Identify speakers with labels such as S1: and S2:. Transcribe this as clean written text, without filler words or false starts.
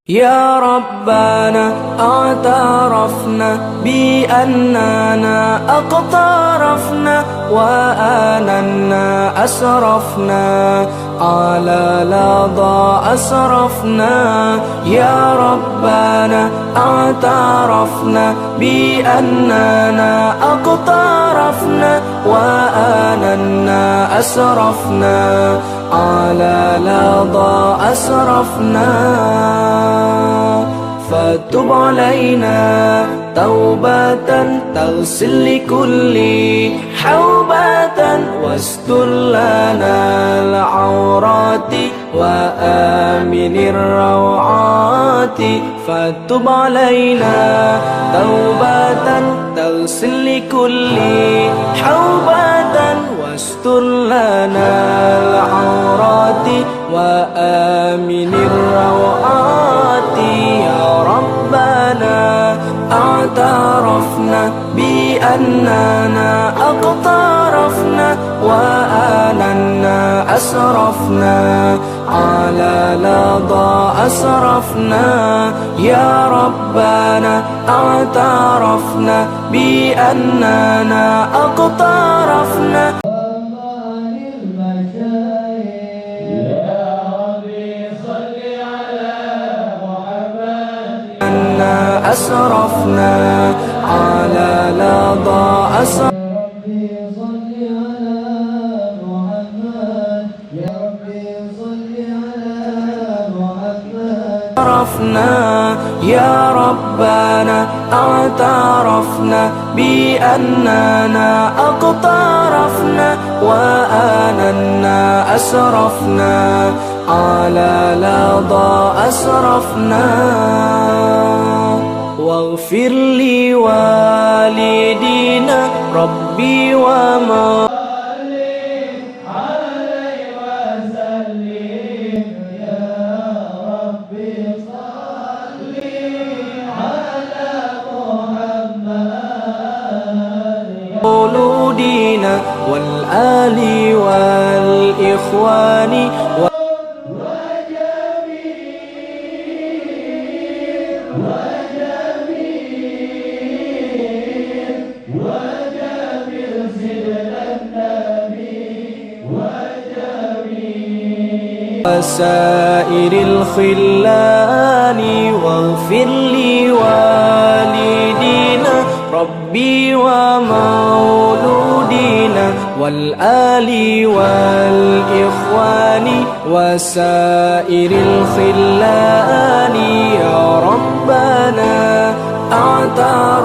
S1: يا ربنا اعترفنا بأننا اقترفنا وآننا أسرفنا على لظى أسرفنا. يا ربنا اعترفنا بأننا اقترفنا وآننا أسرفنا على لظى أسرفنا. فتب علينا توبة تغسل لكل حوبة واستر لنا العورات وآمن الروعات. فتب علينا توبة تغسل لكل حوبة واستر لنا العورات وآمن الروعات. يا ربنا اعترفنا بأننا اقترفنا وآننا أسرفنا على لظى أسرفنا. يا ربنا اعترفنا بأننا اقترفنا أسرفنا على لظى أسرفنا. يا ربنا اعترفنا بأننا اقترفنا وآننا أسرفنا على لظى أسرفنا. واغفر لي والدينا ربي وما مولودينا والآل والإخوان وسائر الخلان. واغفر لي والدينا ربي ومولودينا والآل والإخوان وسائر الخلان. يا ربنا اعترفنا